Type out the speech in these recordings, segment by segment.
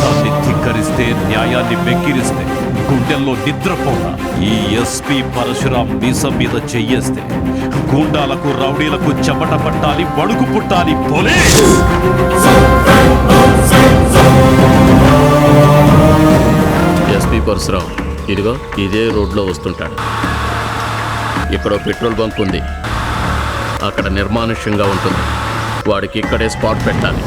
దాన్ని ధిక్కరిస్తే, న్యాయాన్ని వెక్కిరిస్తే, గుండెల్లో నిద్రపోగా ఈ ఎస్పీ పరశురాం మీసం మీద చెయ్యేస్తే గూండాలకు రౌడీలకు చెమట పట్టాలి, వణుకు పుట్టాలి. పోలీస్! ఎస్పీ పరశురాం ఇదిగో ఇదే రోడ్లో వస్తుంటాడు. ఇక్కడ పెట్రోల్ బంక్ ఉంది, అక్కడ నిర్మానుష్యంగా ఉంటుంది. వాడికి ఇక్కడే స్పాట్ పెట్టాలి.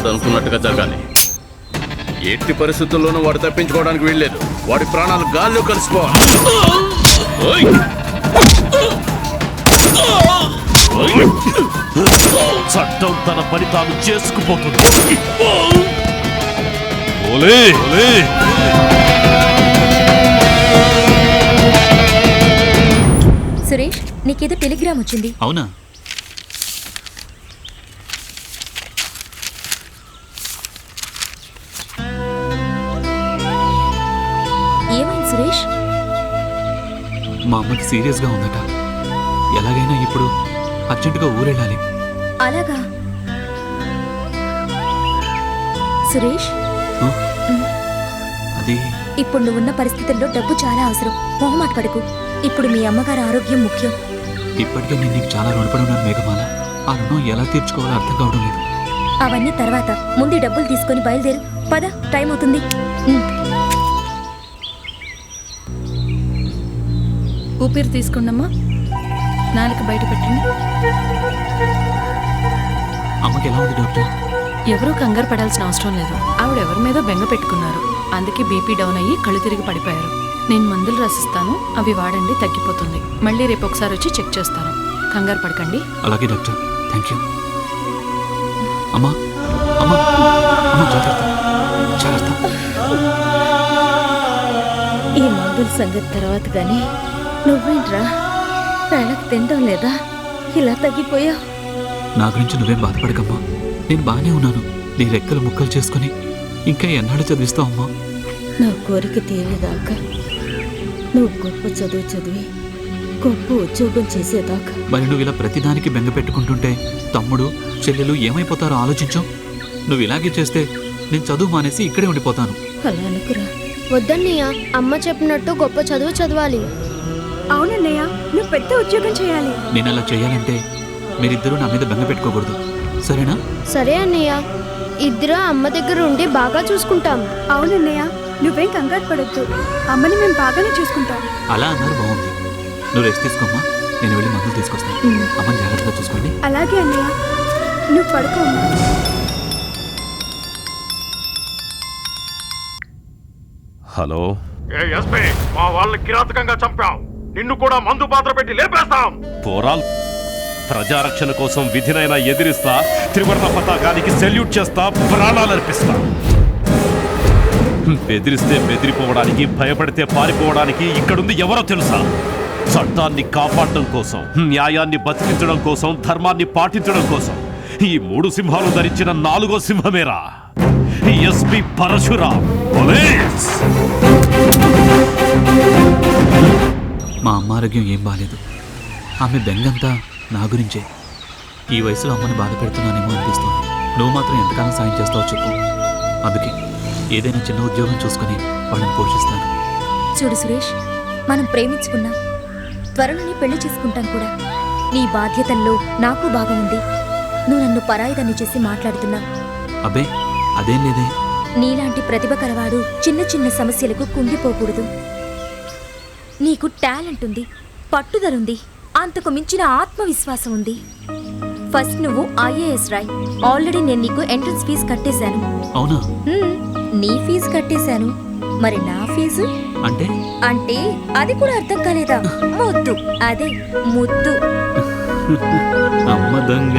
అనుకున్నట్టుగా జరగాలి. ఎట్టి పరిస్థితుల్లోనూ వాడు తప్పించుకోవడానికి వీల్లేదు. వాడి ప్రాణాలు గాల్లో కలిసిపోవాలి. చట్టం తన పని తాను చేసుకుపోతుంది. సురేష్, నీకేదో టెలిగ్రామ్ వచ్చింది. అవునా? ఏమైంది సురేష్? మా అమ్మకి సీరియస్గా ఉందట. ఎలాగైనా ఇప్పుడు అర్జెంటుగా ఊరెళ్ళాలి. అలాగా సురేష్? అది ఇప్పుడు నువ్వున్న పరిస్థితుల్లో డబ్బు చాలా అవసరం. మొహమాట పడకు. ఇప్పుడు మీ అమ్మగారి ఆరోగ్యం ముఖ్యం. ఇప్పటికే నేను నీకు చాలా రుణపడి ఉన్నాను మేఘమాల. ఆ రుణం ఎలా తీర్చుకోవాలో అర్థం కావడం లేదు. అవన్నీ తర్వాత. ముందు డబ్బులు తీసుకొని బయలుదేరు. పద, టైం అవుతుంది. ఊపిరి తీసుకోండమ్మా. నాలుక బయట పెట్టండి. అమ్మకి ఎలా ఉంది డాక్టర్? ఎవరూ కంగారు పడాల్సిన అవసరం లేదు. ఆవిడ ఎవరి మీద బెంగ పెట్టుకున్నారు. అందుకే బీపీ డౌన్ అయ్యి కళ్ళు తిరిగి పడిపోయారు. నేను మందులు రాసిస్తాను, అవి వాడండి, తగ్గిపోతుంది. మళ్ళీ రేపు ఒకసారి వచ్చి చెక్ చేస్తాను. కంగారు పడకండి. అలాగే డాక్టర్, థ్యాంక్ యూ. అమ్మా అమ్మా అమ్మా, జాగ్రత్త జాగ్రత్త. ఈ మందుల సంగతి తర్వాత కానీ నువ్వేంట్రా వేళకు తినడం లేదా? ఇలా తగ్గిపోయా? నా గురించి నువ్వేం బాధపడకమ్మా. నేను బాగానే ఉన్నాను. నీ రెక్కలు ముక్కలు చేసుకుని ఇంకా ఎన్నాళ్ళు చదివిస్తావు అమ్మా? నా కోరిక తీరేదాకా, నువ్వు గొప్ప చదువు చదివి గొప్ప ఉద్యోగం చేసేదాకా. మరి నువ్వు ఇలా ప్రతిదానికి బెంగ పెట్టుకుంటుంటే తమ్ముడు చెల్లెలు ఏమైపోతారో ఆలోచించు. నువ్వు ఇలాగే చేస్తే నేను చదువు మానేసి ఇక్కడే ఉండిపోతాను. అలా అనుకురా. వద్దన్నయ్య, అమ్మ చెప్పినట్టు గొప్ప చదువు చదవాలి. అవునన్నయ్య, నువ్వు పెద్ద ఉద్యోగం చేయాలి. నేను అలా చేయాలంటే మీరిద్దరూ నా మీద బెంగ పెట్టుకోకూడదు, సరేనా? సరే అన్నయ్య, ఇద్దరు అమ్మ దగ్గర ఉండి బాగా చూసుకుంటాం. అవునన్నయ్య, నువ్వేం కంగారు పడొద్దు. అమ్మని మేము బాగానే చూసుకుంటాం. అలా అన్నారు, బాగుంది. నువ్వు రెస్ట్ తీసుకోమ్మా, నేను వెళ్ళి మందులు తీసుకొస్తాను. అమ్మని జాగ్రత్తగా చూసుకోండి. అలాగే అన్నయ్య, నువ్వు పడుకో. హలో. ఎస్పీ, మా వాళ్ళని కిరాతకంగా చంపాం. నిన్ను కూడా మందు పాత్ర పెట్టి లేపేస్తాం. పోరాల్ ప్రజారక్షణ కోసం విధినైనా ఎదిరిస్తా, త్రివర్ణ పతాకానికి సెల్యూట్ చేస్తా, ప్రాణాలర్పిస్తా. బెదిరిస్తే బెదిరిపోవడానికి, భయపడితే పారిపోవడానికి ఇక్కడుంది ఎవరో తెలుసా? చట్టాన్ని కాపాడడం కోసం, న్యాయాన్ని బతికించడం కోసం, ధర్మాన్ని పాటించడం కోసం ఈ 3 సింహాలు ధరించిన 4వ సింహమేరా ఎస్పీ పరశురాం. పోలీస్! మా అమ్మ ఆరోగ్యం ఏం బాలేదు. ఆమె బెంగంతా నా గురించే. ఈ వయసులో అమ్మని బాధ పెడుతున్నానేమో అనిపిస్తుంది. నువ్వు మాత్రం ఎంతకాలం సాయం చేస్తావో చెప్పు. అందుకే ఏదైనా చిన్న ఉద్యోగం చూసుకొని వాళ్ళని పోషిస్తాను. చూడు సురేష్, మనం ప్రేమించుకున్నాం, త్వరలోనే పెళ్లి చేసుకుంటాం కూడా. నీ బాధ్యతల్లో నాకు భాగం ఉంది. నువ్వు నన్ను పరాయిదాన్ని చేసి మాట్లాడుతున్నావు. అబ్బే, అదేం లేదే. నీలాంటి ప్రతిభ కలవాడు చిన్న చిన్న సమస్యలకు కుంగిపోకూడదు. నీకు టాలెంట్ ఉంది, పట్టుదలుంది, అంతకు మించిన ఆత్మవిశ్వాసం ఉంది. ఫస్ట్ నువ్వు ఐఏఎస్ రాయ్. ఆల్రెడీ నేను నీకు ఎంట్రన్స్ ఫీజు కట్టేశాను. అవునా? నీ ఫీజు కట్టేశాను. మరి నా ఫీజు అంటే? అంటే అది కూడా అర్థం కాలేదా? ముద్దు, అదే ముద్దు. అమ్మ దొంగ.